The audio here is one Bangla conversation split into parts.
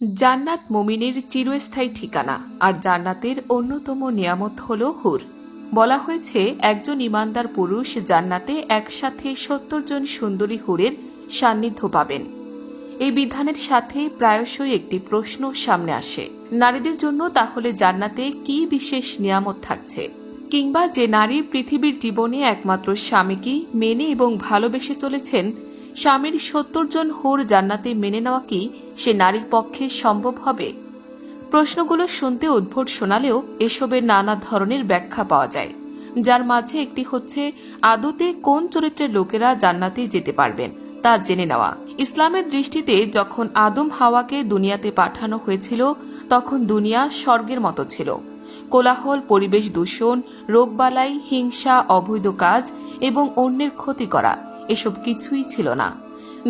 জান্নাত মুমিনের চিরস্থায়ী ঠিকানা, আর জান্নাতের অন্যতম নিয়ামত হল হুর। বলা হয়েছে একজন ইমানদার পুরুষ জান্নাতে একসাথে ৭০ জন সুন্দরী হুরের সান্নিধ্য পাবেন। এই বিধানের সাথে প্রায়শই একটি প্রশ্ন সামনে আসে, নারীদের জন্য তাহলে জান্নাতে কি বিশেষ নিয়ামত থাকছে, কিংবা যে নারী পৃথিবীর জীবনে একমাত্র স্বামীকে মেনে এবং ভালোবেসে চলেছেন, স্বামীর ৭০ জন হুর জান্নাতে মেনে নেওয়া কি সে নারীর পক্ষে সম্ভব হবে? প্রশ্নগুলো শুনতে উদ্ভট শোনালেও এসবের নানা ধরনের ব্যাখ্যা পাওয়া যায়, যার মাঝে একটি হচ্ছে আদতে কোন চরিত্রের লোকেরা জান্নাতে যেতে পারবেন তা জেনে নেওয়া। ইসলামের দৃষ্টিতে যখন আদম হাওয়াকে দুনিয়াতে পাঠানো হয়েছিল তখন দুনিয়া স্বর্গের মতো ছিল। কোলাহল, পরিবেশ দূষণ, রোগবালাই, হিংসা, অবৈধ কাজ এবং অন্যের ক্ষতি করা এসব কিছুই ছিল না।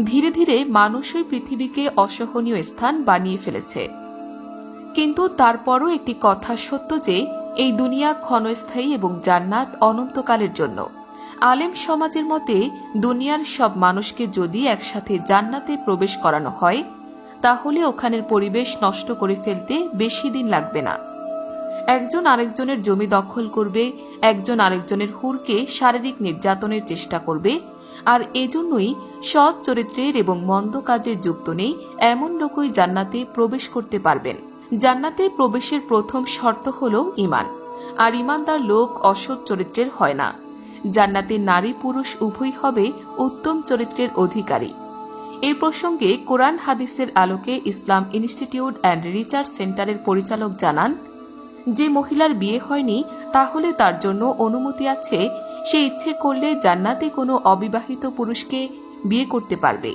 ধীরে ধীরে মানুষই পৃথিবীকে অসহনীয় স্থান বানিয়ে ফেলেছে। কিন্তু তারপরও একটি কথা সত্য যে এই দুনিয়া ক্ষণস্থায়ী এবং জান্নাত অনন্তকালের জন্য। আলেম সমাজের মতে দুনিয়ার সব মানুষকে যদি একসাথে জান্নাতে প্রবেশ করানো হয় তাহলে ওখানের পরিবেশ নষ্ট করে ফেলতে বেশি দিন লাগবে না। একজন আরেকজনের জমি দখল করবে, একজন আরেকজনের হুরকে শারীরিক নির্যাতনের চেষ্টা করবে, আর এজন্যই সৎ চরিত্রের এবং মন্দ কাজে যুক্ত নেই এমন লোকই জান্নাতে প্রবেশ করতে পারবেন। জান্নাতে প্রবেশের প্রথম শর্ত হল ঈমান, আর ঈমানদার লোক অসৎ চরিত্রের হয় না। জান্নাতে নারী পুরুষ উভয় হবে উত্তম চরিত্রের অধিকারী। এই প্রসঙ্গে কোরআন হাদিসের আলোকে ইসলাম ইনস্টিটিউট অ্যান্ড রিসার্চ সেন্টারের পরিচালক জানান, যে মহিলার বিয়ে হয়নি তাহলে তার জন্য অনুমতি আছে, সে ইচ্ছে করলে জান্নাতে কোনো অবিবাহিত পুরুষকে বিয়ে করতে পারবে,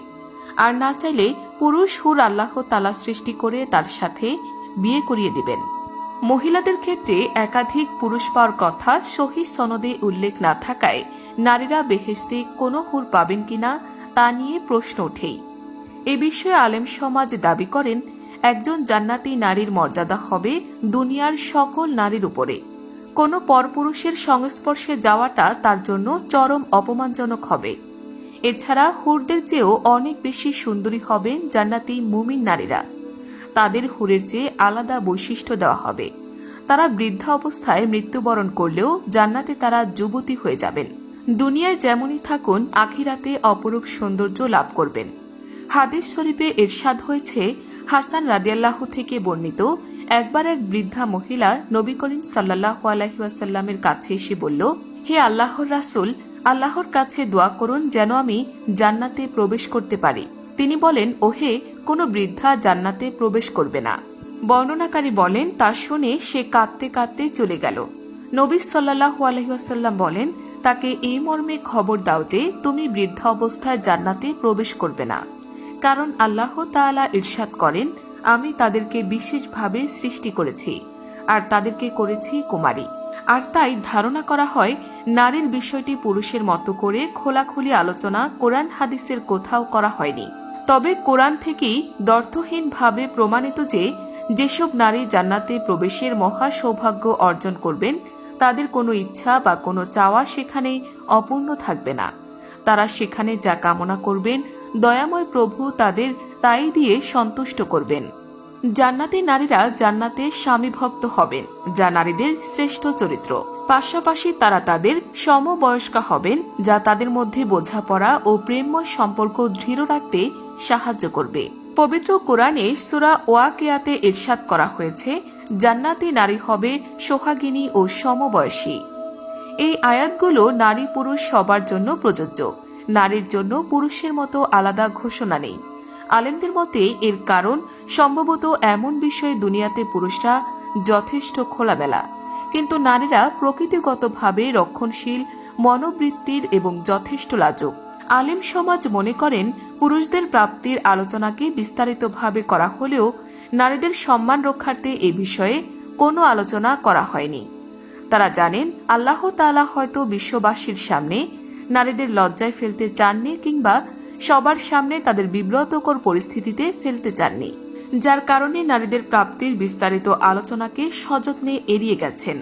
আর না চাইলে পুরুষ হুর আল্লাহ তাআলা সৃষ্টি করে তার সাথে বিয়ে করিয়ে দিবেন। মহিলাদের ক্ষেত্রে একাধিক পুরুষ পাওয়ার কথা সহিহ সনদে উল্লেখ না থাকায় নারীরা বেহেশতে কোনো হুর পাবেন কিনা তা নিয়ে প্রশ্ন ওঠেই। এ বিষয়ে আলেম সমাজ দাবি করেন, একজন জান্নাতি নারীর মর্যাদা হবে দুনিয়ার সকল নারীর উপরে। কোনো পরপুরুষের সংস্পর্শে যাওয়াটা তার জন্য চরম অপমানজনক হবে। এছাড়া হুরদের চেয়েও অনেক বেশি সুন্দরী হবেন জান্নাতি মুমিন নারীরা। তাদের হুরের চেয়ে আলাদা বৈশিষ্ট্য দেওয়া হবে। তারা বৃদ্ধা অবস্থায় মৃত্যুবরণ করলেও জান্নাতে তারা যুবতী হয়ে যাবেন। দুনিয়ায় যেমনই থাকুন আখিরাতে অপরূপ সৌন্দর্য লাভ করবেন। হাদিস শরীফে ইরশাদ হয়েছে, হাসান রাদিয়াল্লাহু থেকে বর্ণিত, একবার এক বৃদ্ধা মহিলা নবী করিম সাল্লাল্লাহু আলাইহি ওয়াসাল্লামের কাছে এসে বলল, হে আল্লাহর রাসূল, আল্লাহর কাছে দোয়া করুন যেন আমি জান্নাতে প্রবেশ করতে পারি। তিনি বলেন, ওহে, কোনো বৃদ্ধা জান্নাতে প্রবেশ করবে না। বর্ণনাকারী বলেন, তা শুনে সে কাঁদতে কাঁদতে চলে গেল। নবী সাল্লাল্লাহু আলাইহি ওয়াসাল্লাম বলেন, তাকে এই মর্মে খবর দাও যে তুমি বৃদ্ধা অবস্থায় জান্নাতে প্রবেশ করবে না, কারণ আল্লাহ তাআলা ইরশাদ করেন, আমি তাদেরকে বিশেষভাবে সৃষ্টি করেছি আর তাদেরকে করেছি কুমারী। আর তাই ধারণা করা হয় নারীর বিষয়টি পুরুষের মতো করে খোলাখুলি আলোচনা কোরআন হাদিসের কোথাও করা হয়নি। তবে কোরআন থেকেই দ্ব্যর্থহীনভাবে প্রমাণিত যে যেসব নারী জান্নাতে প্রবেশের মহা সৌভাগ্য অর্জন করবেন তাদের কোনো ইচ্ছা বা কোনো চাওয়া সেখানে অপূর্ণ থাকবে না। তারা সেখানে যা কামনা করবেন দয়াময় প্রভু তাদের তাই দিয়ে সন্তুষ্ট করবেন। জান্নাতি নারীরা জান্নাতে স্বামীভক্ত হবেন, যা নারীদের শ্রেষ্ঠ চরিত্র। পাশাপাশি তারা তাদের সমবয়স্কা হবেন, যা তাদের মধ্যে বোঝাপড়া ও প্রেমময় সম্পর্ক দৃঢ় রাখতে সাহায্য করবে। পবিত্র কোরআনে সূরা ওয়াকিয়াতে ইরশাদ করা হয়েছে, জান্নাতি নারী হবে সোহাগিনী ও সমবয়সী। এই আয়াতগুলো নারী পুরুষ সবার জন্য প্রযোজ্য। নারীর জন্য পুরুষের মতো আলাদা ঘোষণা নেই। আলেমদের মতে এর কারণ সম্ভবত এমন বিষয়ে দুনিয়াতে পুরুষরা যথেষ্ট খোলামেলা, কিন্তু নারীরা প্রকৃতিগতভাবে রক্ষণশীল মনোবৃত্তির এবং যথেষ্ট লাজুক। আলেম সমাজ মনে করেন পুরুষদের প্রাপ্তির আলোচনাকে বিস্তারিতভাবে করা হলেও নারীদের সম্মান রক্ষার্থে এ বিষয়ে কোনো আলোচনা করা হয়নি। তারা জানেন আল্লাহ তাআলা হয়তো বিশ্ববাসীর সামনে নারীদের লজ্জায় ফেলতে চাননি, কিংবা সবার সামনে তাদের বিব্রতকর পরিস্থিতিতে ফেলতে চাননি, যার কারণে নারীদের প্রাপ্তির বিস্তারিত আলোচনাকে সযত্নে এড়িয়ে গেছেন।